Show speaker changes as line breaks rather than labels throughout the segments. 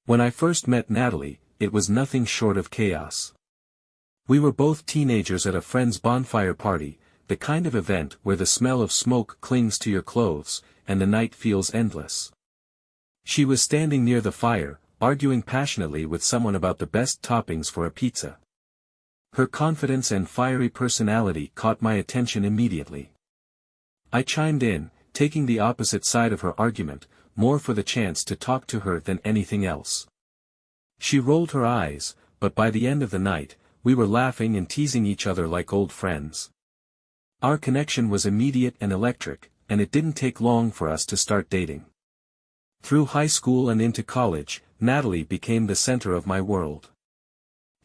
When I first met Natalie, it was nothing short of chaos. We were both teenagers at a friend's bonfire party, the kind of event where the smell of smoke clings to your clothes, and the night feels endless. She was standing near the fire, arguing passionately with someone about the best toppings for a pizza. Her confidence and fiery personality caught my attention immediately. I chimed in, taking the opposite side of her argument, more for the chance to talk to her than anything else. She rolled her eyes, but by the end of the night, we were laughing and teasing each other like old friends. Our connection was immediate and electric, and it didn't take long for us to start dating. Through high school and into college, Natalie became the center of my world.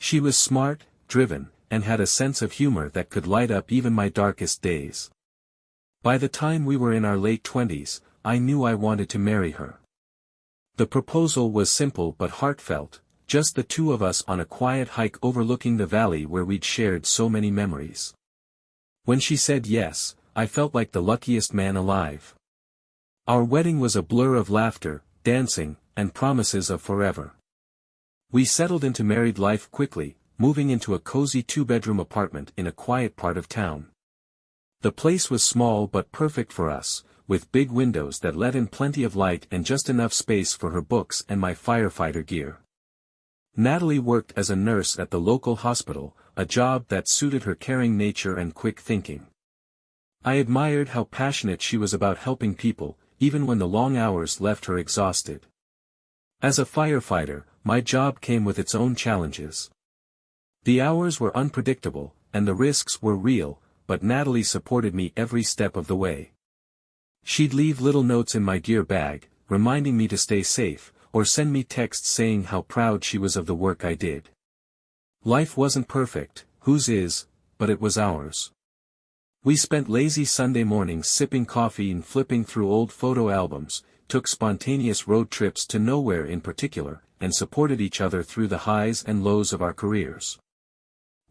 She was smart, driven, and had a sense of humor that could light up even my darkest days. By the time we were in our late 20s, I knew I wanted to marry her. The proposal was simple but heartfelt, just the two of us on a quiet hike overlooking the valley where we'd shared so many memories. When she said yes, I felt like the luckiest man alive. Our wedding was a blur of laughter, dancing, and promises of forever. We settled into married life quickly, moving into a cozy two-bedroom apartment in a quiet part of town. The place was small but perfect for us, with big windows that let in plenty of light and just enough space for her books and my firefighter gear. Natalie worked as a nurse at the local hospital, a job that suited her caring nature and quick thinking. I admired how passionate she was about helping people, even when the long hours left her exhausted. As a firefighter, my job came with its own challenges. The hours were unpredictable, and the risks were real, but Natalie supported me every step of the way. She'd leave little notes in my gear bag, reminding me to stay safe, or send me texts saying how proud she was of the work I did. Life wasn't perfect, whose is, but it was ours. We spent lazy Sunday mornings sipping coffee and flipping through old photo albums, took spontaneous road trips to nowhere in particular, and supported each other through the highs and lows of our careers.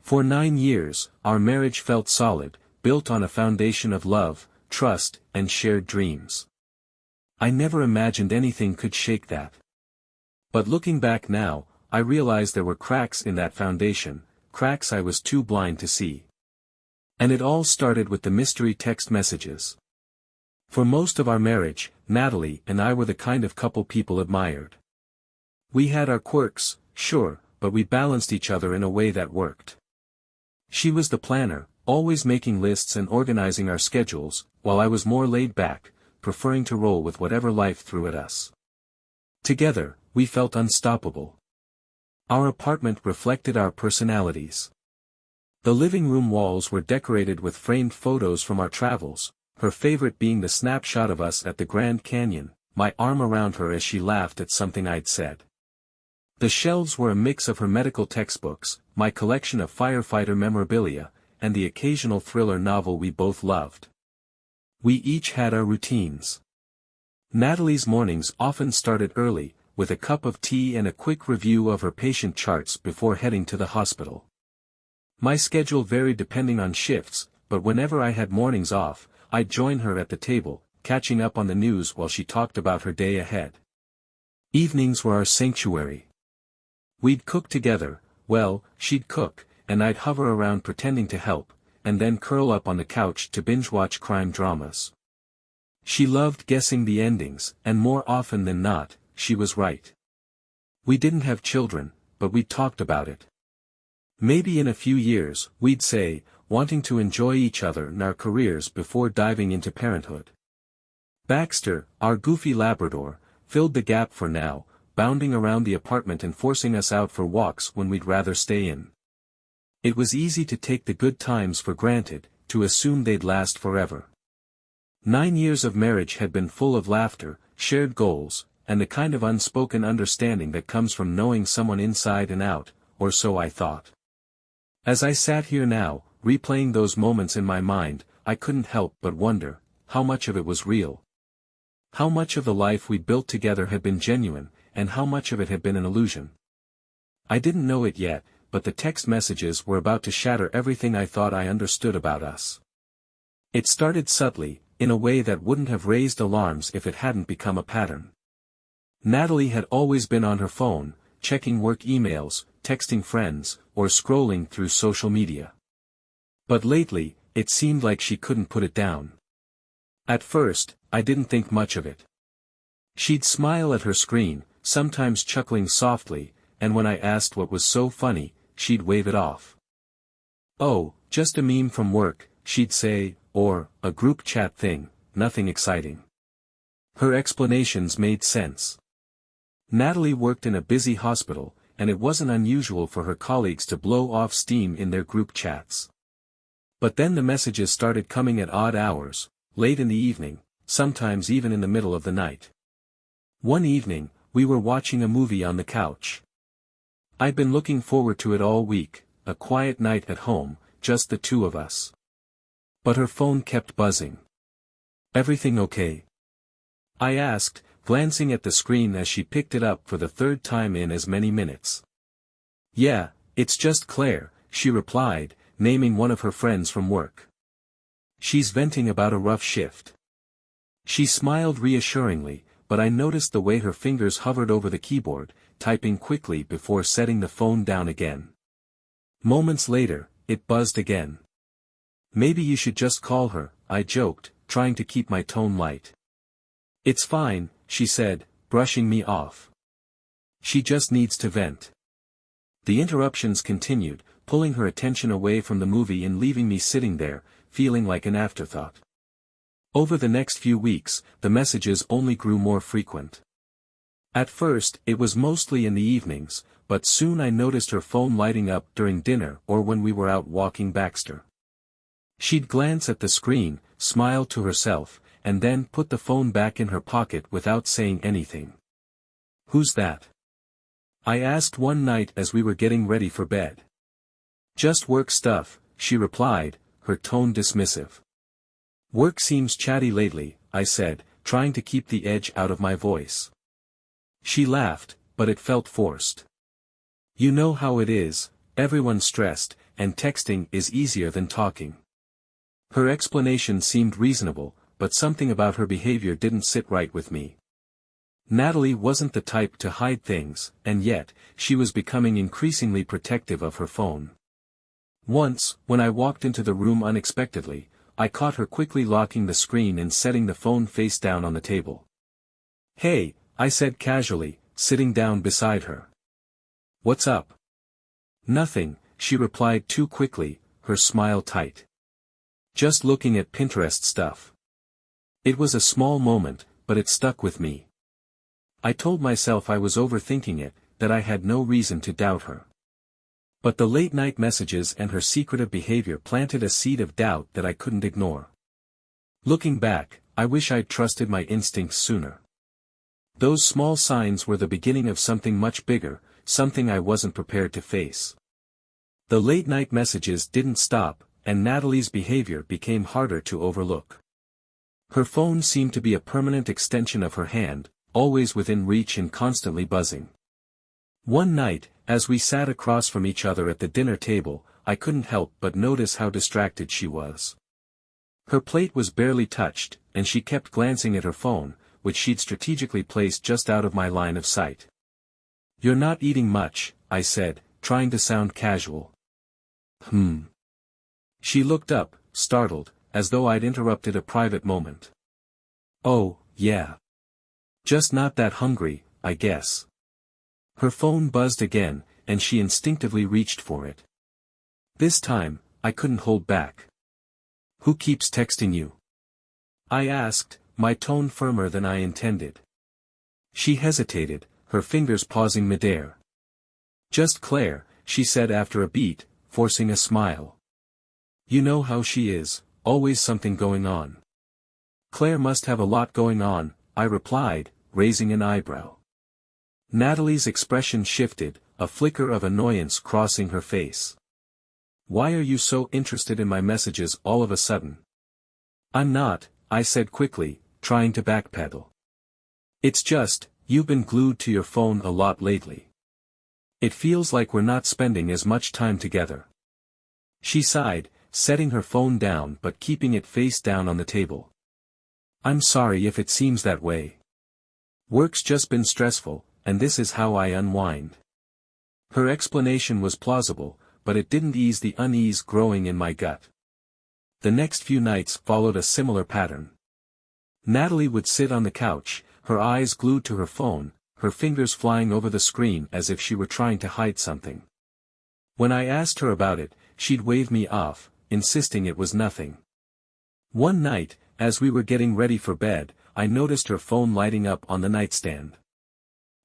For 9 years, our marriage felt solid, built on a foundation of love, trust, and shared dreams. I never imagined anything could shake that. But looking back now, I realize there were cracks in that foundation, cracks I was too blind to see. And it all started with the mystery text messages. For most of our marriage, Natalie and I were the kind of couple people admired. We had our quirks, sure, but we balanced each other in a way that worked. She was the planner, always making lists and organizing our schedules, while I was more laid back, preferring to roll with whatever life threw at us. Together, we felt unstoppable. Our apartment reflected our personalities. The living room walls were decorated with framed photos from our travels, her favorite being the snapshot of us at the Grand Canyon, my arm around her as she laughed at something I'd said. The shelves were a mix of her medical textbooks, my collection of firefighter memorabilia, and the occasional thriller novel we both loved. We each had our routines. Natalie's mornings often started early, with a cup of tea and a quick review of her patient charts before heading to the hospital. My schedule varied depending on shifts, but whenever I had mornings off, I'd join her at the table, catching up on the news while she talked about her day ahead. Evenings were our sanctuary. We'd cook together, well, she'd cook, and I'd hover around pretending to help, and then curl up on the couch to binge-watch crime dramas. She loved guessing the endings, and more often than not, she was right. We didn't have children, but we talked about it. Maybe in a few years, we'd say, wanting to enjoy each other and our careers before diving into parenthood. Baxter, our goofy Labrador, filled the gap for now, bounding around the apartment and forcing us out for walks when we'd rather stay in. It was easy to take the good times for granted, to assume they'd last forever. 9 years of marriage had been full of laughter, shared goals, and the kind of unspoken understanding that comes from knowing someone inside and out, or so I thought. As I sat here now, replaying those moments in my mind, I couldn't help but wonder, how much of it was real? How much of the life we'd built together had been genuine, and how much of it had been an illusion? I didn't know it yet, but the text messages were about to shatter everything I thought I understood about us. It started subtly, in a way that wouldn't have raised alarms if it hadn't become a pattern. Natalie had always been on her phone, checking work emails, texting friends, or scrolling through social media. But lately, it seemed like she couldn't put it down. At first, I didn't think much of it. She'd smile at her screen, sometimes chuckling softly, and when I asked what was so funny, she'd wave it off. "Oh, just a meme from work," she'd say, or, "a group chat thing, nothing exciting." Her explanations made sense. Natalie worked in a busy hospital, and it wasn't unusual for her colleagues to blow off steam in their group chats. But then the messages started coming at odd hours, late in the evening, sometimes even in the middle of the night. One evening, we were watching a movie on the couch. I'd been looking forward to it all week, a quiet night at home, just the two of us. But her phone kept buzzing. "Everything okay?" I asked, glancing at the screen as she picked it up for the third time in as many minutes. "Yeah, it's just Claire," she replied, naming one of her friends from work. "She's venting about a rough shift." She smiled reassuringly, but I noticed the way her fingers hovered over the keyboard, typing quickly before setting the phone down again. Moments later, it buzzed again. "Maybe you should just call her," I joked, trying to keep my tone light. "It's fine," she said, brushing me off. "She just needs to vent." The interruptions continued, pulling her attention away from the movie and leaving me sitting there, feeling like an afterthought. Over the next few weeks, the messages only grew more frequent. At first, it was mostly in the evenings, but soon I noticed her phone lighting up during dinner or when we were out walking Baxter. She'd glance at the screen, smile to herself, and then put the phone back in her pocket without saying anything. "Who's that?" I asked one night as we were getting ready for bed. "Just work stuff," she replied, her tone dismissive. "Work seems chatty lately," I said, trying to keep the edge out of my voice. She laughed, but it felt forced. "You know how it is, everyone's stressed, and texting is easier than talking." Her explanation seemed reasonable, but something about her behavior didn't sit right with me. Natalie wasn't the type to hide things, and yet, she was becoming increasingly protective of her phone. Once, when I walked into the room unexpectedly, I caught her quickly locking the screen and setting the phone face down on the table. "Hey," I said casually, sitting down beside her. "What's up?" "Nothing," she replied too quickly, her smile tight. "Just looking at Pinterest stuff." It was a small moment, but it stuck with me. I told myself I was overthinking it, that I had no reason to doubt her. But the late-night messages and her secretive behavior planted a seed of doubt that I couldn't ignore. Looking back, I wish I'd trusted my instincts sooner. Those small signs were the beginning of something much bigger, something I wasn't prepared to face. The late-night messages didn't stop, and Natalie's behavior became harder to overlook. Her phone seemed to be a permanent extension of her hand, always within reach and constantly buzzing. One night, as we sat across from each other at the dinner table, I couldn't help but notice how distracted she was. Her plate was barely touched, and she kept glancing at her phone, which she'd strategically placed just out of my line of sight. "You're not eating much," I said, trying to sound casual. She looked up, startled, as though I'd interrupted a private moment. "Oh, yeah. Just not that hungry, I guess." Her phone buzzed again, and she instinctively reached for it. This time, I couldn't hold back. "Who keeps texting you?" I asked, my tone firmer than I intended. She hesitated, her fingers pausing midair. "Just Claire," she said after a beat, forcing a smile. "You know how she is, always something going on." "Claire must have a lot going on," I replied, raising an eyebrow. Natalie's expression shifted, a flicker of annoyance crossing her face. "Why are you so interested in my messages all of a sudden?" "I'm not," I said quickly, trying to backpedal. "It's just, you've been glued to your phone a lot lately. It feels like we're not spending as much time together." She sighed, setting her phone down but keeping it face down on the table. "I'm sorry if it seems that way." Work's just been stressful, and this is how I unwind. Her explanation was plausible, but it didn't ease the unease growing in my gut. The next few nights followed a similar pattern. Natalie would sit on the couch, her eyes glued to her phone, her fingers flying over the screen as if she were trying to hide something. When I asked her about it, she'd wave me off, insisting it was nothing. One night, as we were getting ready for bed, I noticed her phone lighting up on the nightstand.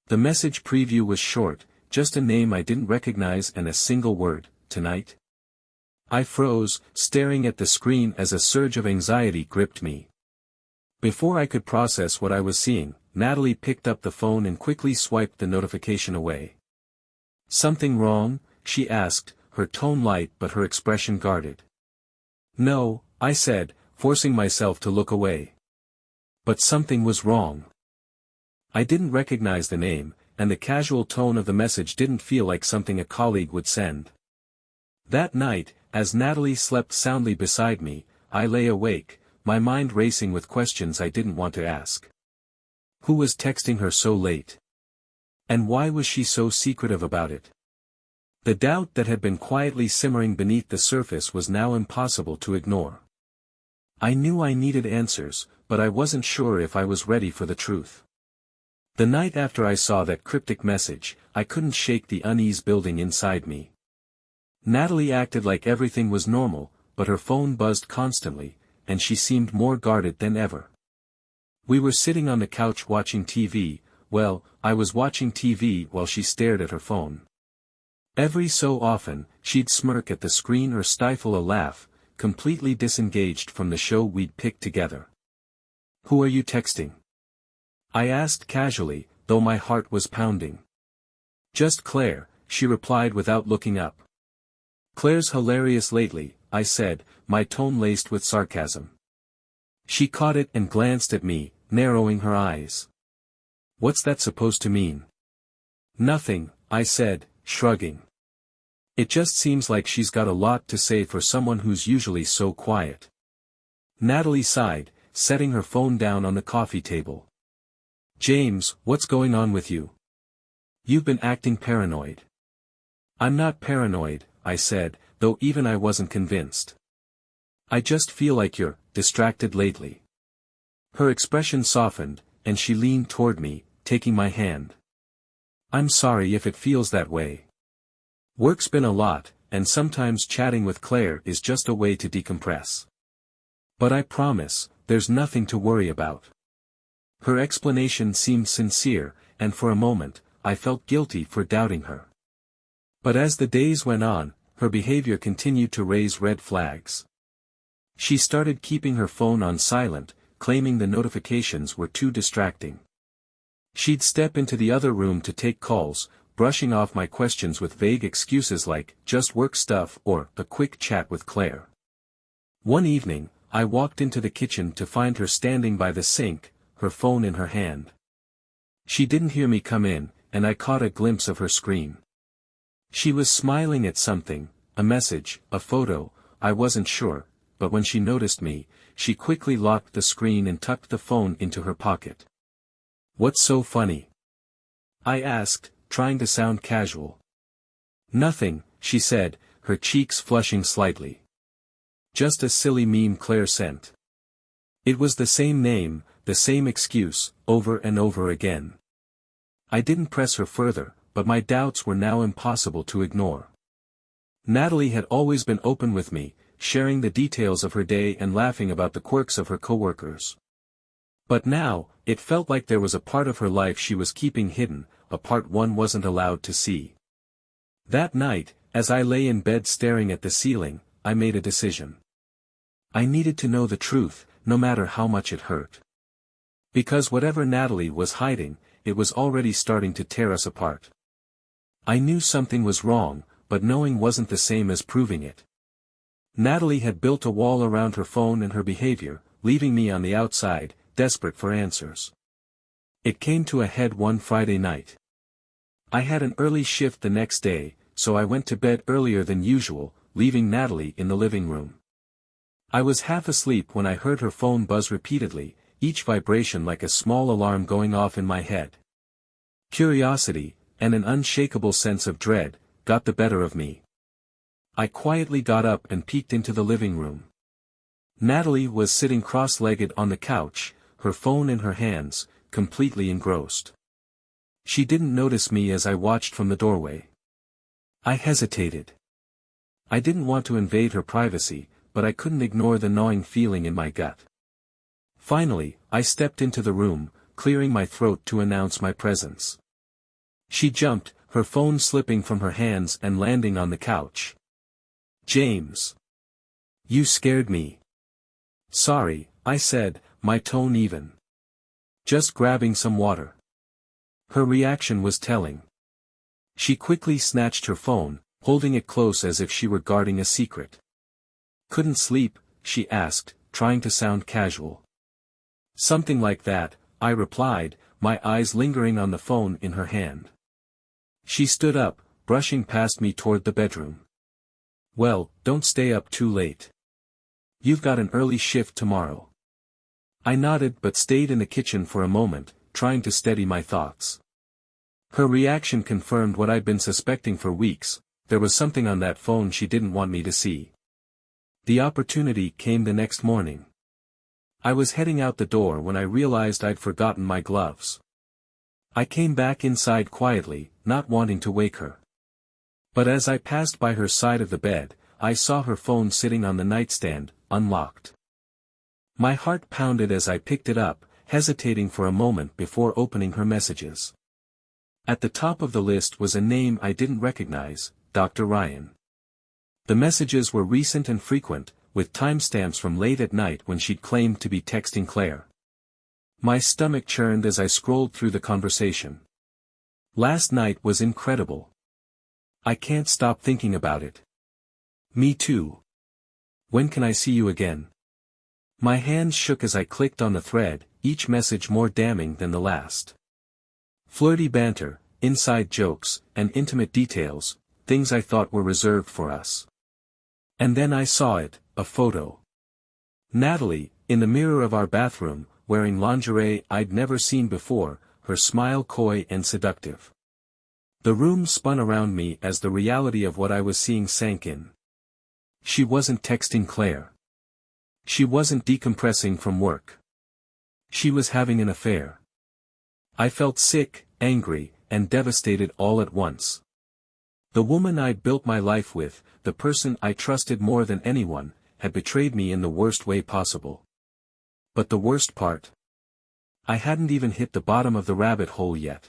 The message preview was short, just a name I didn't recognize and a single word, tonight. I froze, staring at the screen as a surge of anxiety gripped me. Before I could process what I was seeing, Natalie picked up the phone and quickly swiped the notification away. "Something wrong?" she asked, her tone light but her expression guarded. "No," I said, forcing myself to look away. But something was wrong. I didn't recognize the name, and the casual tone of the message didn't feel like something a colleague would send. That night, as Natalie slept soundly beside me, I lay awake, my mind racing with questions I didn't want to ask. Who was texting her so late? And why was she so secretive about it? The doubt that had been quietly simmering beneath the surface was now impossible to ignore. I knew I needed answers, but I wasn't sure if I was ready for the truth. The night after I saw that cryptic message, I couldn't shake the unease building inside me. Natalie acted like everything was normal, but her phone buzzed constantly, and she seemed more guarded than ever. We were sitting on the couch watching TV, well, I was watching TV while she stared at her phone. Every so often, she'd smirk at the screen or stifle a laugh, completely disengaged from the show we'd picked together. "Who are you texting?" I asked casually, though my heart was pounding. "Just Claire," she replied without looking up. "Claire's hilarious lately," I said, my tone laced with sarcasm. She caught it and glanced at me, narrowing her eyes. "What's that supposed to mean?" "Nothing," I said, shrugging. "It just seems like she's got a lot to say for someone who's usually so quiet." Natalie sighed, setting her phone down on the coffee table. "James, what's going on with you? You've been acting paranoid." "I'm not paranoid," I said, though even I wasn't convinced. "I just feel like you're distracted lately." Her expression softened, and she leaned toward me, taking my hand. "I'm sorry if it feels that way. Work's been a lot, and sometimes chatting with Claire is just a way to decompress. But I promise, there's nothing to worry about." Her explanation seemed sincere, and for a moment, I felt guilty for doubting her. But as the days went on, her behavior continued to raise red flags. She started keeping her phone on silent, claiming the notifications were too distracting. She'd step into the other room to take calls, brushing off my questions with vague excuses like, "just work stuff" or "a quick chat with Claire." One evening, I walked into the kitchen to find her standing by the sink, her phone in her hand. She didn't hear me come in, and I caught a glimpse of her screen. She was smiling at something, a message, a photo, I wasn't sure, but when she noticed me, she quickly locked the screen and tucked the phone into her pocket. "What's so funny?" I asked, trying to sound casual. "Nothing," she said, her cheeks flushing slightly. "Just a silly meme Claire sent." It was the same name, the same excuse, over and over again. I didn't press her further, but my doubts were now impossible to ignore. Natalie had always been open with me, sharing the details of her day and laughing about the quirks of her coworkers. But now, it felt like there was a part of her life she was keeping hidden, a part one wasn't allowed to see. That night, as I lay in bed staring at the ceiling, I made a decision. I needed to know the truth, no matter how much it hurt. Because whatever Natalie was hiding, it was already starting to tear us apart. I knew something was wrong, but knowing wasn't the same as proving it. Natalie had built a wall around her phone and her behavior, leaving me on the outside, desperate for answers. It came to a head one Friday night. I had an early shift the next day, so I went to bed earlier than usual, leaving Natalie in the living room. I was half asleep when I heard her phone buzz repeatedly, each vibration like a small alarm going off in my head. Curiosity, and an unshakable sense of dread, got the better of me. I quietly got up and peeked into the living room. Natalie was sitting cross-legged on the couch, her phone in her hands, completely engrossed. She didn't notice me as I watched from the doorway. I hesitated. I didn't want to invade her privacy, but I couldn't ignore the gnawing feeling in my gut. Finally, I stepped into the room, clearing my throat to announce my presence. She jumped, her phone slipping from her hands and landing on the couch. "James. You scared me." "Sorry," I said, my tone even. "Just grabbing some water." Her reaction was telling. She quickly snatched her phone, holding it close as if she were guarding a secret. "Couldn't sleep?" she asked, trying to sound casual. "Something like that," I replied, my eyes lingering on the phone in her hand. She stood up, brushing past me toward the bedroom. "Well, don't stay up too late. You've got an early shift tomorrow." I nodded but stayed in the kitchen for a moment, trying to steady my thoughts. Her reaction confirmed what I'd been suspecting for weeks: there was something on that phone she didn't want me to see. The opportunity came the next morning. I was heading out the door when I realized I'd forgotten my gloves. I came back inside quietly, not wanting to wake her. But as I passed by her side of the bed, I saw her phone sitting on the nightstand, unlocked. My heart pounded as I picked it up, hesitating for a moment before opening her messages. At the top of the list was a name I didn't recognize: Dr. Ryan. The messages were recent and frequent, with timestamps from late at night when she'd claimed to be texting Claire. My stomach churned as I scrolled through the conversation. "Last night was incredible. I can't stop thinking about it." "Me too. When can I see you again?" My hands shook as I clicked on the thread, each message more damning than the last. Flirty banter, inside jokes, and intimate details, things I thought were reserved for us. And then I saw it, a photo. Natalie, in the mirror of our bathroom, wearing lingerie I'd never seen before, her smile coy and seductive. The room spun around me as the reality of what I was seeing sank in. She wasn't texting Claire. She wasn't decompressing from work. She was having an affair. I felt sick, angry, and devastated all at once. The woman I'd built my life with, the person I trusted more than anyone, had betrayed me in the worst way possible. But the worst part? I hadn't even hit the bottom of the rabbit hole yet.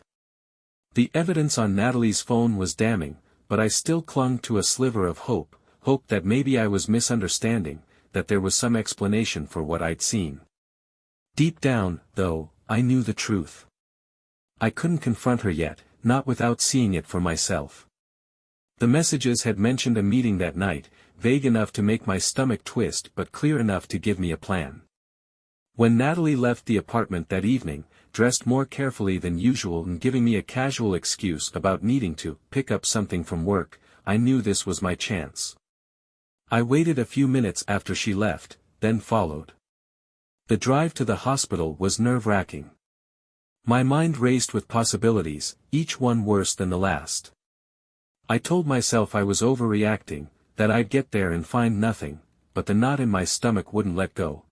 The evidence on Natalie's phone was damning, but I still clung to a sliver of hope that maybe I was misunderstanding, that there was some explanation for what I'd seen. Deep down, though, I knew the truth. I couldn't confront her yet, not without seeing it for myself. The messages had mentioned a meeting that night, vague enough to make my stomach twist but clear enough to give me a plan. When Natalie left the apartment that evening, dressed more carefully than usual and giving me a casual excuse about needing to pick up something from work, I knew this was my chance. I waited a few minutes after she left, then followed. The drive to the hospital was nerve-wracking. My mind raced with possibilities, each one worse than the last. I told myself I was overreacting, that I'd get there and find nothing, but the knot in my stomach wouldn't let go.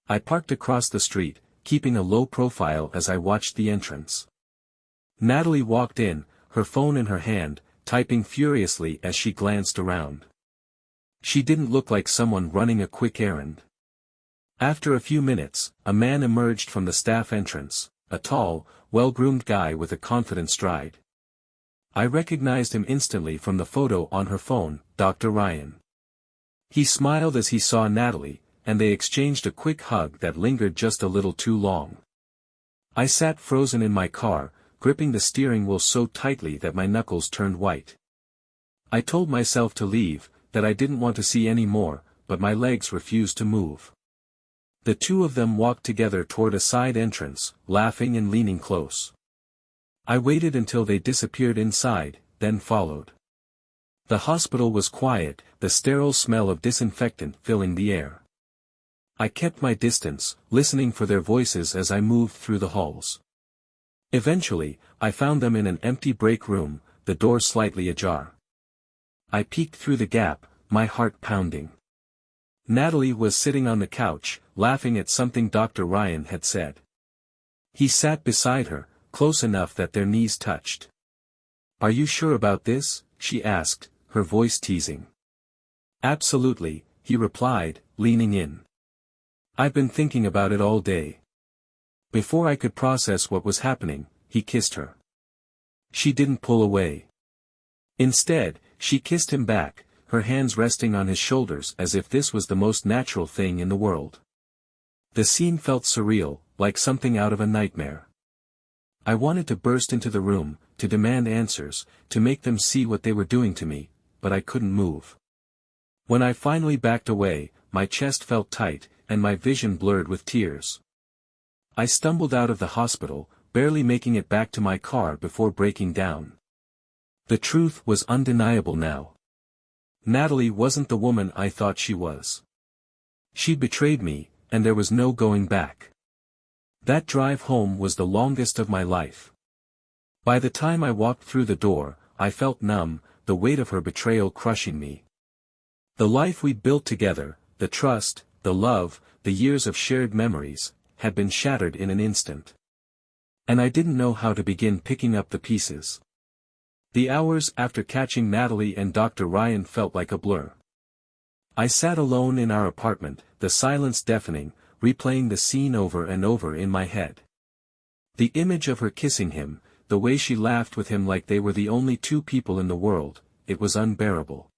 I parked across the street, keeping a low profile as I watched the entrance. Natalie walked in, her phone in her hand, typing furiously as she glanced around. She didn't look like someone running a quick errand. After a few minutes, a man emerged from the staff entrance, a tall, well-groomed guy with a confident stride. I recognized him instantly from the photo on her phone, Dr. Ryan. He smiled as he saw Natalie, and they exchanged a quick hug that lingered just a little too long. I sat frozen in my car, gripping the steering wheel so tightly that my knuckles turned white. I told myself to leave, that I didn't want to see any more, but my legs refused to move. The two of them walked together toward a side entrance, laughing and leaning close. I waited until they disappeared inside, then followed. The hospital was quiet, the sterile smell of disinfectant filling the air. I kept my distance, listening for their voices as I moved through the halls. Eventually, I found them in an empty break room, the door slightly ajar. I peeked through the gap, my heart pounding. Natalie was sitting on the couch, laughing at something Dr. Ryan had said. He sat beside her, close enough that their knees touched. "Are you sure about this?" she asked, her voice teasing. "Absolutely," he replied, leaning in. "I've been thinking about it all day." Before I could process what was happening, he kissed her. She didn't pull away. Instead, she kissed him back, her hands resting on his shoulders as if this was the most natural thing in the world. The scene felt surreal, like something out of a nightmare. I wanted to burst into the room, to demand answers, to make them see what they were doing to me, but I couldn't move. When I finally backed away, my chest felt tight, and my vision blurred with tears. I stumbled out of the hospital, barely making it back to my car before breaking down. The truth was undeniable now. Natalie wasn't the woman I thought she was. She'd betrayed me, and there was no going back. That drive home was the longest of my life. By the time I walked through the door, I felt numb, the weight of her betrayal crushing me. The life we'd built together, the trust, the love, the years of shared memories, had been shattered in an instant. And I didn't know how to begin picking up the pieces. The hours after catching Natalie and Dr. Ryan felt like a blur. I sat alone in our apartment, the silence deafening, replaying the scene over and over in my head. The image of her kissing him, the way she laughed with him like they were the only two people in the world, it was unbearable.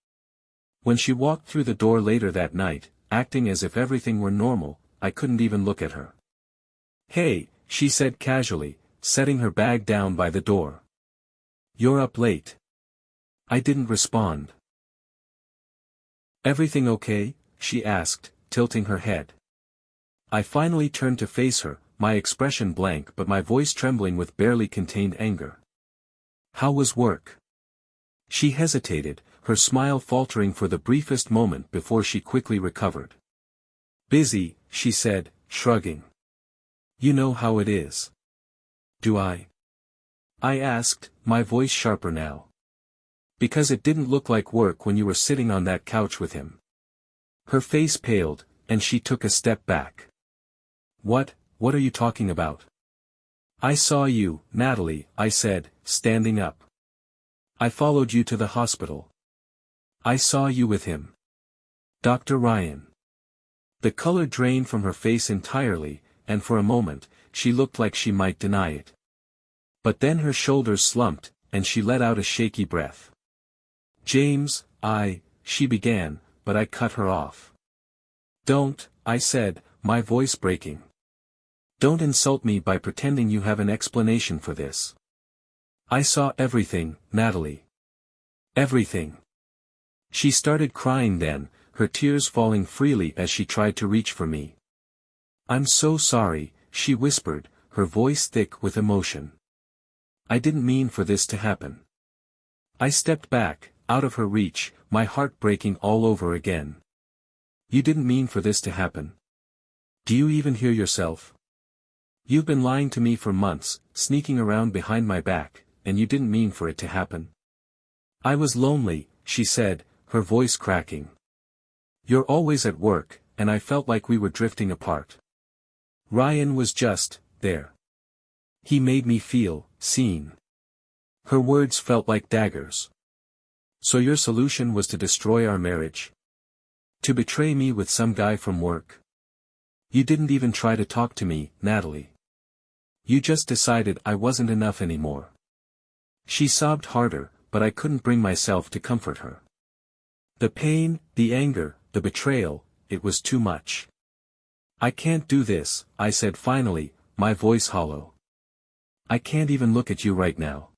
When she walked through the door later that night, acting as if everything were normal, I couldn't even look at her. "Hey," she said casually, setting her bag down by the door. "You're up late." I didn't respond. "Everything okay?" she asked, tilting her head. I finally turned to face her, my expression blank but my voice trembling with barely contained anger. "How was work?" She hesitated, her smile faltering for the briefest moment before she quickly recovered. "Busy," she said, shrugging. "You know how it is." "Do I?" I asked, my voice sharper now. "Because it didn't look like work when you were sitting on that couch with him." Her face paled, and she took a step back. What are you talking about?" "I saw you, Natalie," I said, standing up. "I followed you to the hospital. I saw you with him. Dr. Ryan." The color drained from her face entirely, and for a moment, she looked like she might deny it. But then her shoulders slumped, and she let out a shaky breath. "James, she began, but I cut her off. "Don't," I said, my voice breaking. "Don't insult me by pretending you have an explanation for this. I saw everything, Natalie. Everything." She started crying then, her tears falling freely as she tried to reach for me. "I'm so sorry," she whispered, her voice thick with emotion. "I didn't mean for this to happen." I stepped back, out of her reach, my heart breaking all over again. "You didn't mean for this to happen. Do you even hear yourself? You've been lying to me for months, sneaking around behind my back, and you didn't mean for it to happen." "I was lonely," she said, her voice cracking. "You're always at work, and I felt like we were drifting apart. Ryan was just there. He made me feel seen." Her words felt like daggers. "So your solution was to destroy our marriage? To betray me with some guy from work? You didn't even try to talk to me, Natalie. You just decided I wasn't enough anymore." She sobbed harder, but I couldn't bring myself to comfort her. The pain, the anger, the betrayal, it was too much. "I can't do this," I said finally, my voice hollow. "I can't even look at you right now."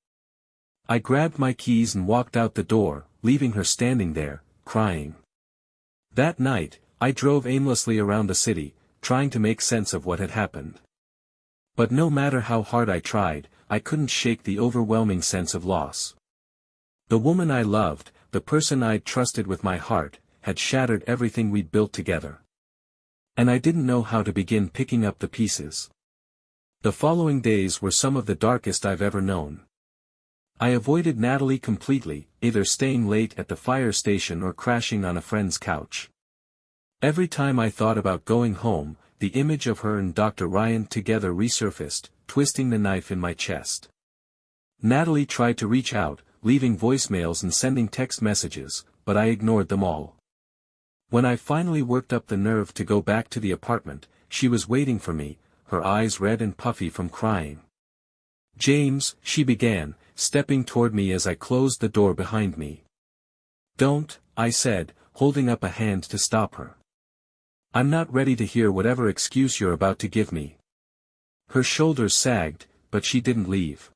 I grabbed my keys and walked out the door, leaving her standing there, crying. That night, I drove aimlessly around the city, trying to make sense of what had happened. But no matter how hard I tried, I couldn't shake the overwhelming sense of loss. The woman I loved, the person I'd trusted with my heart, had shattered everything we'd built together. And I didn't know how to begin picking up the pieces. The following days were some of the darkest I've ever known. I avoided Natalie completely, either staying late at the fire station or crashing on a friend's couch. Every time I thought about going home, the image of her and Dr. Ryan together resurfaced, twisting the knife in my chest. Natalie tried to reach out, leaving voicemails and sending text messages, but I ignored them all. When I finally worked up the nerve to go back to the apartment, she was waiting for me, her eyes red and puffy from crying. "James," she began, stepping toward me as I closed the door behind me. "Don't," I said, holding up a hand to stop her. "I'm not ready to hear whatever excuse you're about to give me." Her shoulders sagged, but she didn't leave.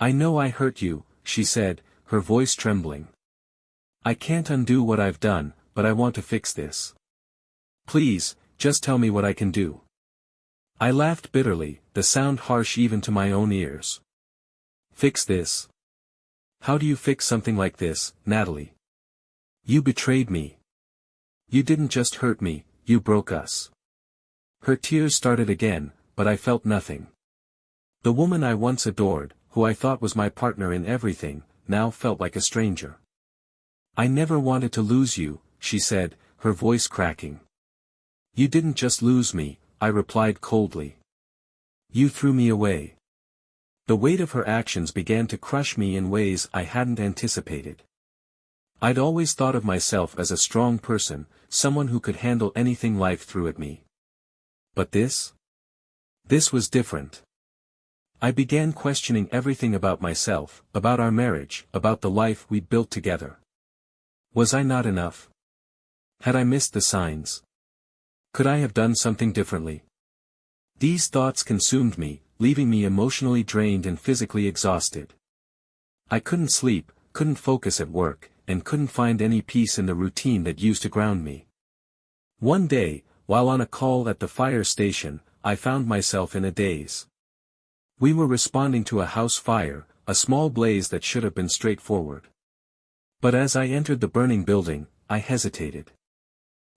"I know I hurt you," she said, her voice trembling. "I can't undo what I've done, but I want to fix this. Please, just tell me what I can do." I laughed bitterly, the sound harsh even to my own ears. "Fix this? How do you fix something like this, Natalie? You betrayed me. You didn't just hurt me, you broke us." Her tears started again, but I felt nothing. The woman I once adored, who I thought was my partner in everything, now felt like a stranger. "I never wanted to lose you," she said, her voice cracking. "You didn't just lose me," I replied coldly. "You threw me away." The weight of her actions began to crush me in ways I hadn't anticipated. I'd always thought of myself as a strong person, someone who could handle anything life threw at me. But this? This was different. I began questioning everything about myself, about our marriage, about the life we'd built together. Was I not enough? Had I missed the signs? Could I have done something differently? These thoughts consumed me, leaving me emotionally drained and physically exhausted. I couldn't sleep, couldn't focus at work, and couldn't find any peace in the routine that used to ground me. One day, while on a call at the fire station, I found myself in a daze. We were responding to a house fire, a small blaze that should have been straightforward. But as I entered the burning building, I hesitated.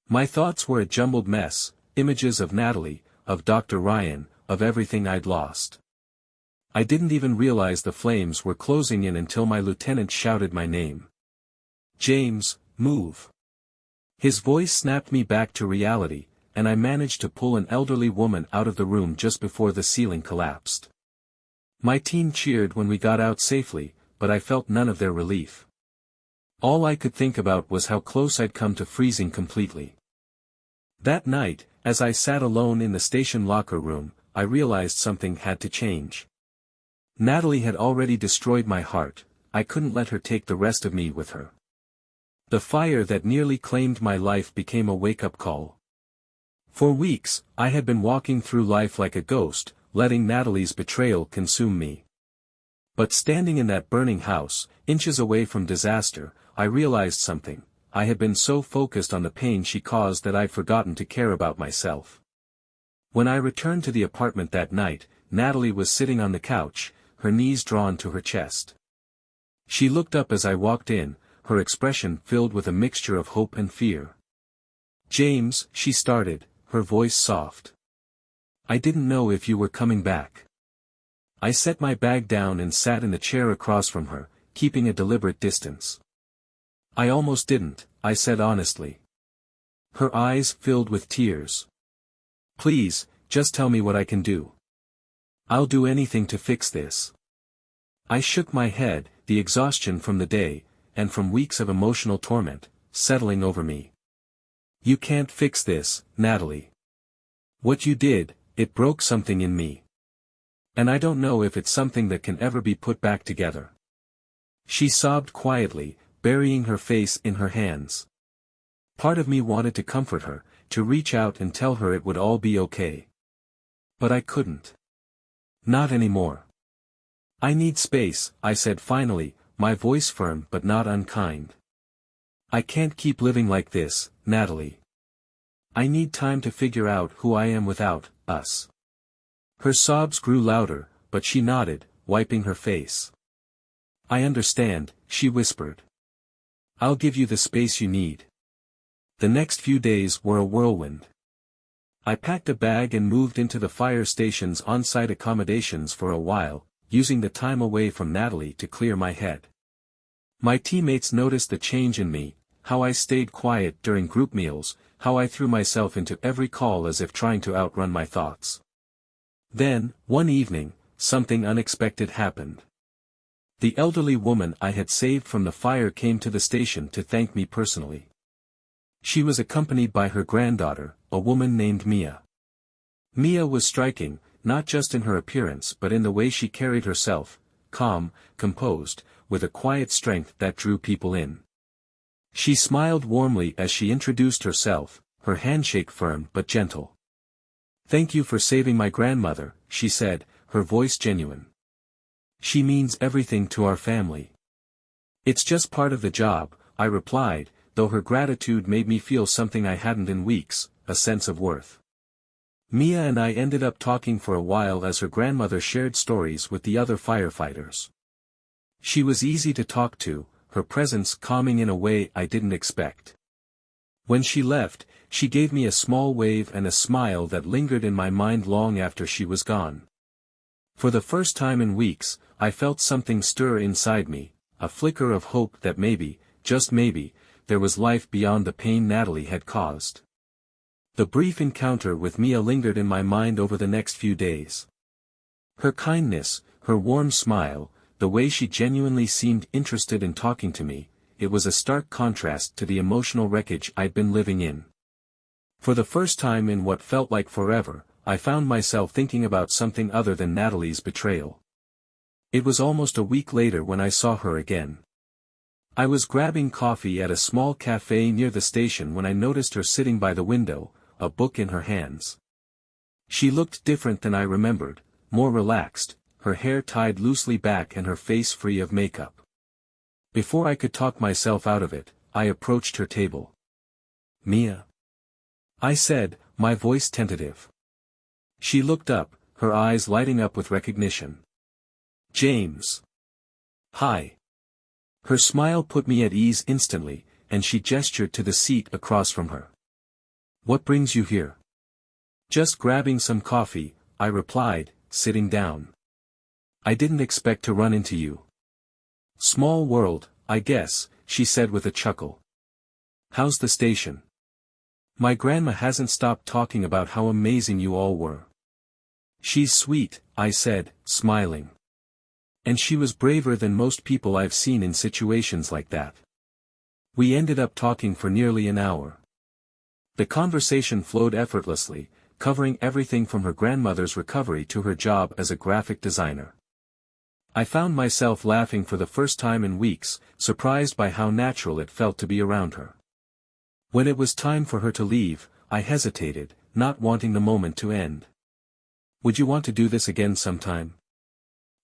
My thoughts were a jumbled mess, images of Natalie, of Dr. Ryan, of everything I'd lost. I didn't even realize the flames were closing in until my lieutenant shouted my name. "James, move." His voice snapped me back to reality, and I managed to pull an elderly woman out of the room just before the ceiling collapsed. My team cheered when we got out safely, but I felt none of their relief. All I could think about was how close I'd come to freezing completely. That night, as I sat alone in the station locker room, I realized something had to change. Natalie had already destroyed my heart, I couldn't let her take the rest of me with her. The fire that nearly claimed my life became a wake-up call. For weeks, I had been walking through life like a ghost, letting Natalie's betrayal consume me. But standing in that burning house, inches away from disaster, I realized something. I had been so focused on the pain she caused that I'd forgotten to care about myself. When I returned to the apartment that night, Natalie was sitting on the couch, her knees drawn to her chest. She looked up as I walked in, her expression filled with a mixture of hope and fear. "James," she started, her voice soft. "I didn't know if you were coming back." I set my bag down and sat in the chair across from her, keeping a deliberate distance. "I almost didn't," I said honestly. Her eyes filled with tears. "Please, just tell me what I can do. I'll do anything to fix this." I shook my head, the exhaustion from the day, and from weeks of emotional torment, settling over me. "You can't fix this, Natalie. What you did, it broke something in me. And I don't know if it's something that can ever be put back together." She sobbed quietly, burying her face in her hands. Part of me wanted to comfort her, to reach out and tell her it would all be okay. But I couldn't. Not anymore. "I need space," I said finally, my voice firm but not unkind. "I can't keep living like this, Natalie. I need time to figure out who I am without us." Her sobs grew louder, but she nodded, wiping her face. "I understand," she whispered. "I'll give you the space you need." The next few days were a whirlwind. I packed a bag and moved into the fire station's on-site accommodations for a while, using the time away from Natalie to clear my head. My teammates noticed the change in me, how I stayed quiet during group meals, how I threw myself into every call as if trying to outrun my thoughts. Then, one evening, something unexpected happened. The elderly woman I had saved from the fire came to the station to thank me personally. She was accompanied by her granddaughter, a woman named Mia. Mia was striking, not just in her appearance but in the way she carried herself, calm, composed, with a quiet strength that drew people in. She smiled warmly as she introduced herself, her handshake firm but gentle. "Thank you for saving my grandmother," she said, her voice genuine. "She means everything to our family." "It's just part of the job," I replied, though her gratitude made me feel something I hadn't in weeks, a sense of worth. Mia and I ended up talking for a while as her grandmother shared stories with the other firefighters. She was easy to talk to, her presence calming in a way I didn't expect. When she left, she gave me a small wave and a smile that lingered in my mind long after she was gone. For the first time in weeks, I felt something stir inside me, a flicker of hope that maybe, just maybe, there was life beyond the pain Natalie had caused. The brief encounter with Mia lingered in my mind over the next few days. Her kindness, her warm smile, the way she genuinely seemed interested in talking to me, it was a stark contrast to the emotional wreckage I'd been living in. For the first time in what felt like forever, I found myself thinking about something other than Natalie's betrayal. It was almost a week later when I saw her again. I was grabbing coffee at a small cafe near the station when I noticed her sitting by the window, a book in her hands. She looked different than I remembered, more relaxed, her hair tied loosely back and her face free of makeup. Before I could talk myself out of it, I approached her table. "Mia," I said, my voice tentative. She looked up, her eyes lighting up with recognition. "James." "Hi." Her smile put me at ease instantly, and she gestured to the seat across from her. "What brings you here?" "Just grabbing some coffee," I replied, sitting down. "I didn't expect to run into you." "Small world, I guess," she said with a chuckle. "How's the station?" "My grandma hasn't stopped talking about how amazing you all were." "She's sweet," I said, smiling. "And she was braver than most people I've seen in situations like that." We ended up talking for nearly an hour. The conversation flowed effortlessly, covering everything from her grandmother's recovery to her job as a graphic designer. I found myself laughing for the first time in weeks, surprised by how natural it felt to be around her. When it was time for her to leave, I hesitated, not wanting the moment to end. "Would you want to do this again sometime?"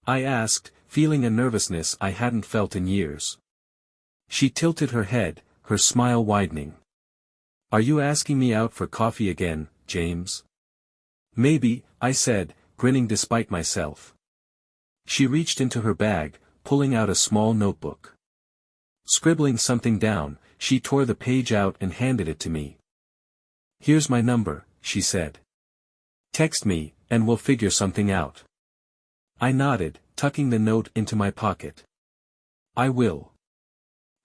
I asked, feeling a nervousness I hadn't felt in years. She tilted her head, her smile widening. "Are you asking me out for coffee again, James?" "Maybe," I said, grinning despite myself. She reached into her bag, pulling out a small notebook. Scribbling something down, she tore the page out and handed it to me. "Here's my number," she said. "Text me, and we'll figure something out." I nodded, tucking the note into my pocket. "I will."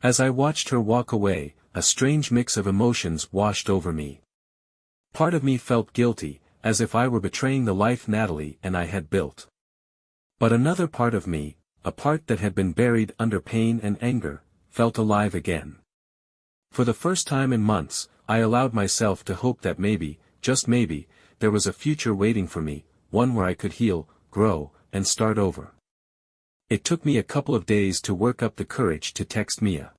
As I watched her walk away, a strange mix of emotions washed over me. Part of me felt guilty, as if I were betraying the life Natalie and I had built. But another part of me, a part that had been buried under pain and anger, felt alive again. For the first time in months, I allowed myself to hope that maybe, just maybe, there was a future waiting for me, one where I could heal, grow, and start over. It took me a couple of days to work up the courage to text Mia.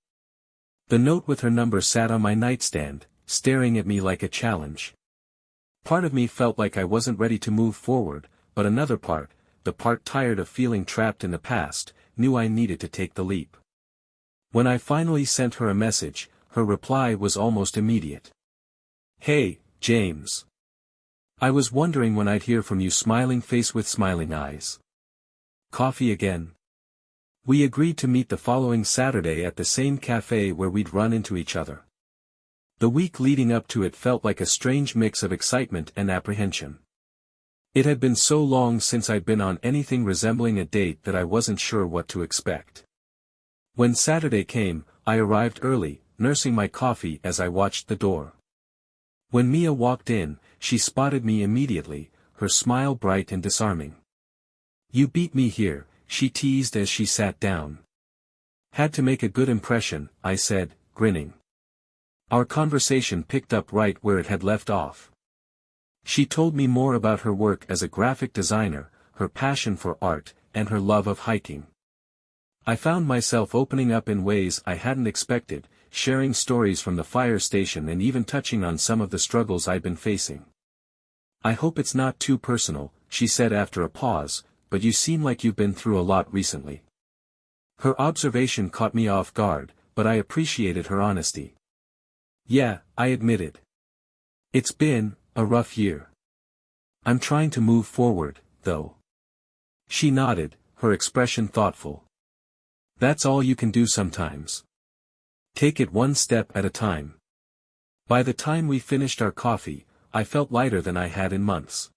The note with her number sat on my nightstand, staring at me like a challenge. Part of me felt like I wasn't ready to move forward, but another part, the part tired of feeling trapped in the past, knew I needed to take the leap. When I finally sent her a message, her reply was almost immediate. "Hey, James. I was wondering when I'd hear from you." Smiling face with smiling eyes. "Coffee again?" We agreed to meet the following Saturday at the same cafe where we'd run into each other. The week leading up to it felt like a strange mix of excitement and apprehension. It had been so long since I'd been on anything resembling a date that I wasn't sure what to expect. When Saturday came, I arrived early, nursing my coffee as I watched the door. When Mia walked in, she spotted me immediately, her smile bright and disarming. "You beat me here," she teased as she sat down. "Had to make a good impression," I said, grinning. Our conversation picked up right where it had left off. She told me more about her work as a graphic designer, her passion for art, and her love of hiking. I found myself opening up in ways I hadn't expected, sharing stories from the fire station and even touching on some of the struggles I'd been facing. "I hope it's not too personal," she said after a pause, "but you seem like you've been through a lot recently." Her observation caught me off guard, but I appreciated her honesty. "Yeah," I admitted. "It's been a rough year. I'm trying to move forward, though." She nodded, her expression thoughtful. "That's all you can do sometimes. Take it one step at a time." By the time we finished our coffee, I felt lighter than I had in months.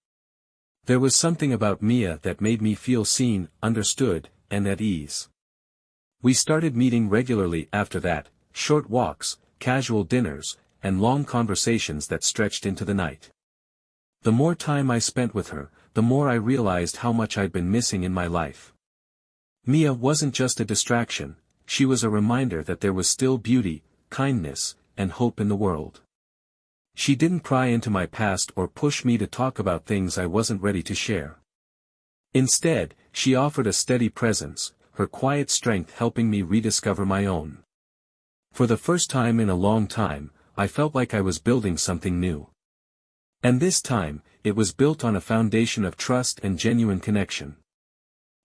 There was something about Mia that made me feel seen, understood, and at ease. We started meeting regularly after that, short walks, casual dinners, and long conversations that stretched into the night. The more time I spent with her, the more I realized how much I'd been missing in my life. Mia wasn't just a distraction, she was a reminder that there was still beauty, kindness, and hope in the world. She didn't pry into my past or push me to talk about things I wasn't ready to share. Instead, she offered a steady presence, her quiet strength helping me rediscover my own. For the first time in a long time, I felt like I was building something new. And this time, it was built on a foundation of trust and genuine connection.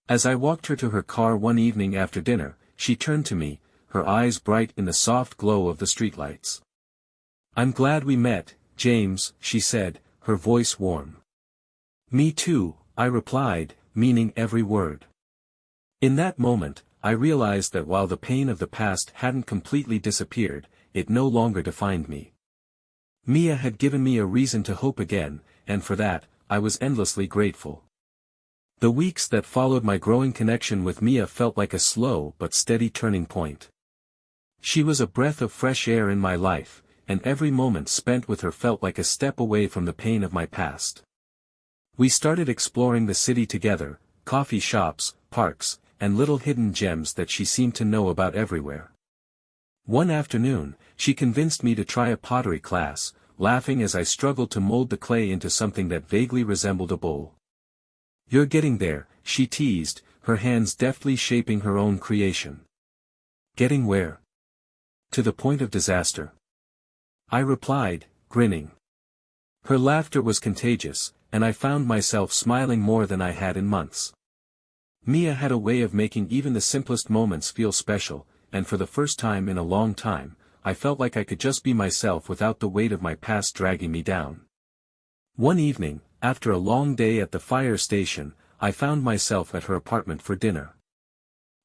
As I walked her to her car one evening after dinner, she turned to me, her eyes bright in the soft glow of the streetlights. "I'm glad we met, James," she said, her voice warm. "Me too," I replied, meaning every word. In that moment, I realized that while the pain of the past hadn't completely disappeared, it no longer defined me. Mia had given me a reason to hope again, and for that, I was endlessly grateful. The weeks that followed my growing connection with Mia felt like a slow but steady turning point. She was a breath of fresh air in my life, and every moment spent with her felt like a step away from the pain of my past. We started exploring the city together, coffee shops, parks, and little hidden gems that she seemed to know about everywhere. One afternoon, she convinced me to try a pottery class, laughing as I struggled to mold the clay into something that vaguely resembled a bowl. "You're getting there," she teased, her hands deftly shaping her own creation. "Getting where?" "To the point of disaster," I replied, grinning. Her laughter was contagious, and I found myself smiling more than I had in months. Mia had a way of making even the simplest moments feel special, and for the first time in a long time, I felt like I could just be myself without the weight of my past dragging me down. One evening, after a long day at the fire station, I found myself at her apartment for dinner.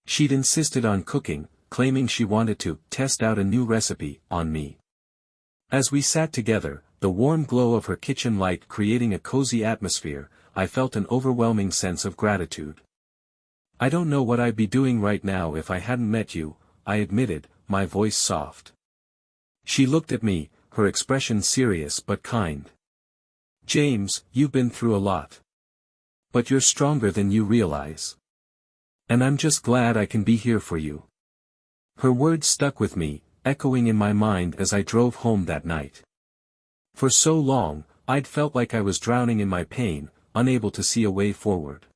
She'd insisted on cooking, claiming she wanted to test out a new recipe on me. As we sat together, the warm glow of her kitchen light creating a cozy atmosphere, I felt an overwhelming sense of gratitude. "I don't know what I'd be doing right now if I hadn't met you," I admitted, my voice soft. She looked at me, her expression serious but kind. "James, you've been through a lot. But you're stronger than you realize. And I'm just glad I can be here for you." Her words stuck with me, echoing in my mind as I drove home that night. For so long, I'd felt like I was drowning in my pain, unable to see a way forward.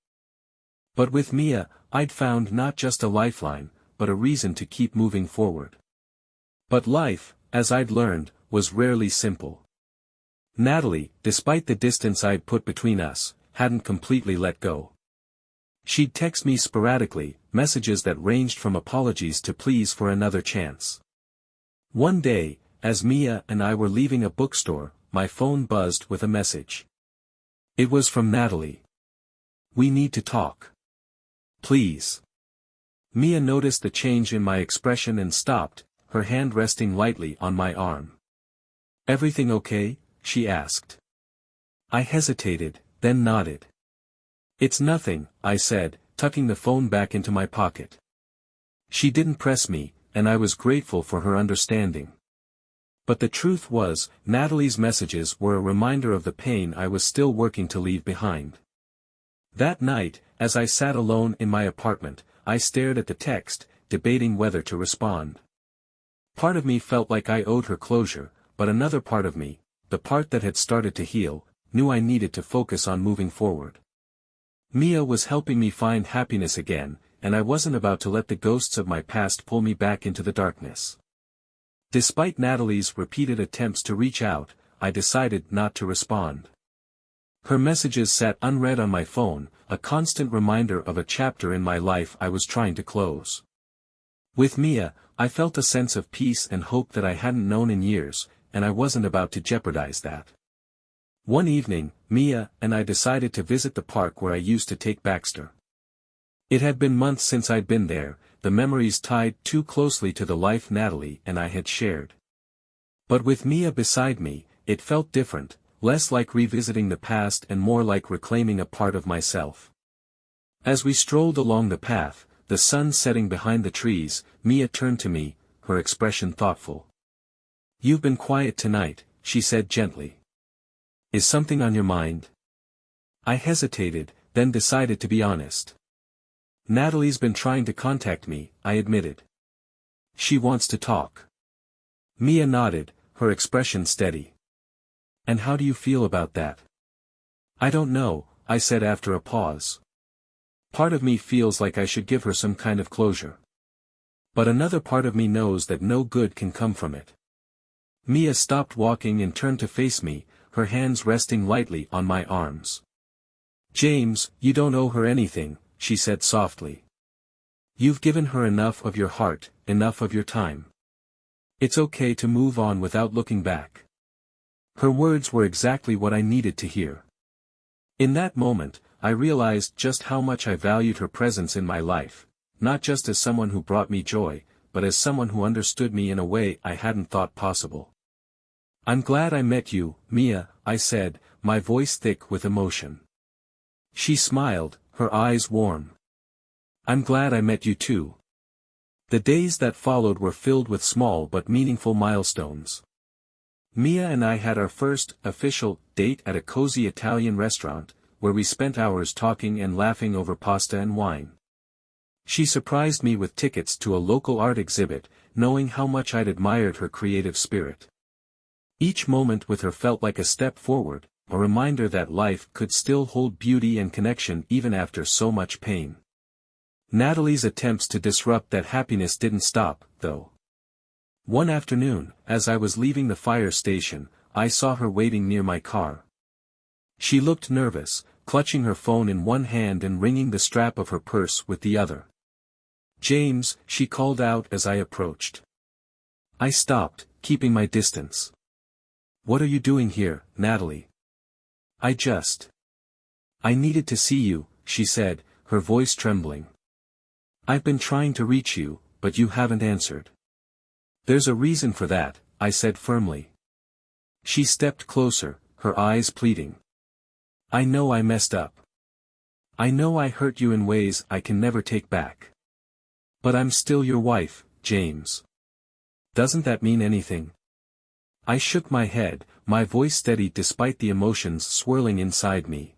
But with Mia, I'd found not just a lifeline, but a reason to keep moving forward. But life, as I'd learned, was rarely simple. Natalie, despite the distance I'd put between us, hadn't completely let go. She'd text me sporadically, messages that ranged from apologies to pleas for another chance. One day, as Mia and I were leaving a bookstore, my phone buzzed with a message. It was from Natalie. "We need to talk. Please." Mia noticed the change in my expression and stopped, her hand resting lightly on my arm. Everything okay? She asked. I hesitated, then nodded. It's nothing, I said, tucking the phone back into my pocket. She didn't press me, and I was grateful for her understanding. But the truth was, Natalie's messages were a reminder of the pain I was still working to leave behind. That night, as I sat alone in my apartment, I stared at the text, debating whether to respond. Part of me felt like I owed her closure, but another part of me, the part that had started to heal, knew I needed to focus on moving forward. Mia was helping me find happiness again, and I wasn't about to let the ghosts of my past pull me back into the darkness. Despite Natalie's repeated attempts to reach out, I decided not to respond. Her messages sat unread on my phone, a constant reminder of a chapter in my life I was trying to close. With Mia, I felt a sense of peace and hope that I hadn't known in years, and I wasn't about to jeopardize that. One evening, Mia and I decided to visit the park where I used to take Baxter. It had been months since I'd been there, the memories tied too closely to the life Natalie and I had shared. But with Mia beside me, it felt different, less like revisiting the past and more like reclaiming a part of myself. As we strolled along the path, the sun setting behind the trees, Mia turned to me, her expression thoughtful. You've been quiet tonight, she said gently. Is something on your mind? I hesitated, then decided to be honest. Natalie's been trying to contact me, I admitted. She wants to talk. Mia nodded, her expression steady. And how do you feel about that? I don't know, I said after a pause. Part of me feels like I should give her some kind of closure. But another part of me knows that no good can come from it. Mia stopped walking and turned to face me, her hands resting lightly on my arms. James, you don't owe her anything, she said softly. You've given her enough of your heart, enough of your time. It's okay to move on without looking back. Her words were exactly what I needed to hear. In that moment, I realized just how much I valued her presence in my life, not just as someone who brought me joy, but as someone who understood me in a way I hadn't thought possible. I'm glad I met you, Mia, I said, my voice thick with emotion. She smiled, her eyes warm. I'm glad I met you too. The days that followed were filled with small but meaningful milestones. Mia and I had our first official date at a cozy Italian restaurant, where we spent hours talking and laughing over pasta and wine. She surprised me with tickets to a local art exhibit, knowing how much I'd admired her creative spirit. Each moment with her felt like a step forward, a reminder that life could still hold beauty and connection even after so much pain. Natalie's attempts to disrupt that happiness didn't stop, though. One afternoon, as I was leaving the fire station, I saw her waiting near my car. She looked nervous, clutching her phone in one hand and wringing the strap of her purse with the other. James, she called out as I approached. I stopped, keeping my distance. What are you doing here, Natalie? I needed to see you, she said, her voice trembling. I've been trying to reach you, but you haven't answered. There's a reason for that, I said firmly. She stepped closer, her eyes pleading. I know I messed up. I know I hurt you in ways I can never take back. But I'm still your wife, James. Doesn't that mean anything? I shook my head, my voice steady despite the emotions swirling inside me.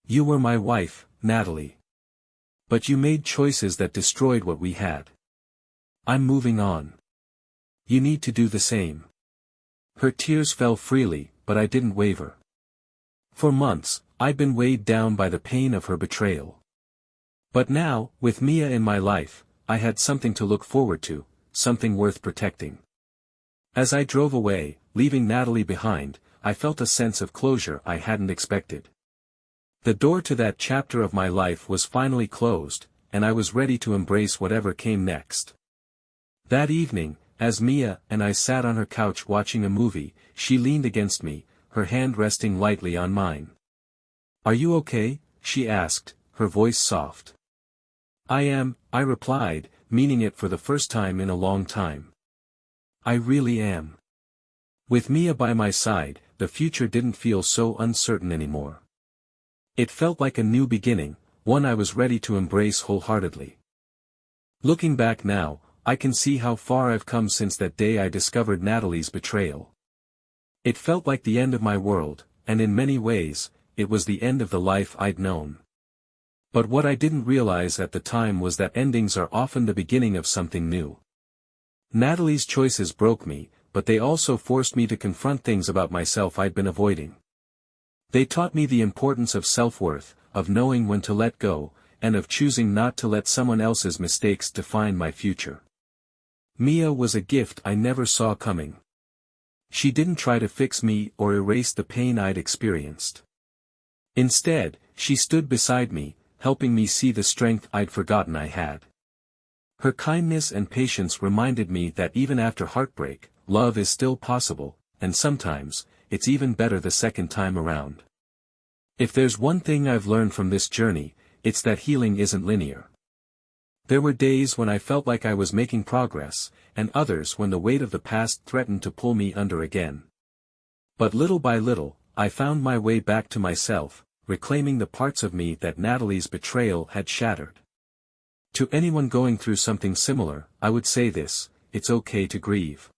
You were my wife, Natalie. But you made choices that destroyed what we had. I'm moving on. You need to do the same. Her tears fell freely, but I didn't waver. For months, I'd been weighed down by the pain of her betrayal. But now, with Mia in my life, I had something to look forward to, something worth protecting. As I drove away, leaving Natalie behind, I felt a sense of closure I hadn't expected. The door to that chapter of my life was finally closed, and I was ready to embrace whatever came next. That evening, as Mia and I sat on her couch watching a movie, she leaned against me, her hand resting lightly on mine. Are you okay? She asked, her voice soft. I am, I replied, meaning it for the first time in a long time. I really am. With Mia by my side, the future didn't feel so uncertain anymore. It felt like a new beginning, one I was ready to embrace wholeheartedly. Looking back now, I can see how far I've come since that day I discovered Natalie's betrayal. It felt like the end of my world, and in many ways, it was the end of the life I'd known. But what I didn't realize at the time was that endings are often the beginning of something new. Natalie's choices broke me, but they also forced me to confront things about myself I'd been avoiding. They taught me the importance of self-worth, of knowing when to let go, and of choosing not to let someone else's mistakes define my future. Mia was a gift I never saw coming. She didn't try to fix me or erase the pain I'd experienced. Instead, she stood beside me, helping me see the strength I'd forgotten I had. Her kindness and patience reminded me that even after heartbreak, love is still possible, and sometimes, it's even better the second time around. If there's one thing I've learned from this journey, it's that healing isn't linear. There were days when I felt like I was making progress, and others when the weight of the past threatened to pull me under again. But little by little, I found my way back to myself, reclaiming the parts of me that Natalie's betrayal had shattered. To anyone going through something similar, I would say this: it's okay to grieve.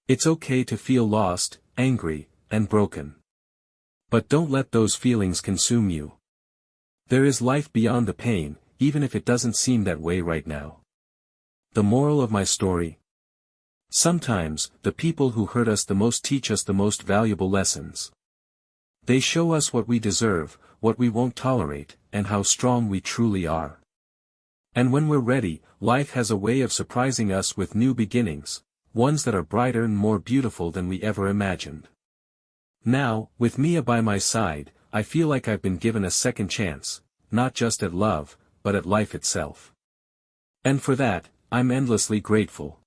It's okay to feel lost, angry, and broken. But don't let those feelings consume you. There is life beyond the pain, even if it doesn't seem that way right now. The moral of my story? Sometimes, the people who hurt us the most teach us the most valuable lessons. They show us what we deserve, what we won't tolerate, and how strong we truly are. And when we're ready, life has a way of surprising us with new beginnings, ones that are brighter and more beautiful than we ever imagined. Now, with Mia by my side, I feel like I've been given a second chance, not just at love, but at life itself. And for that, I'm endlessly grateful.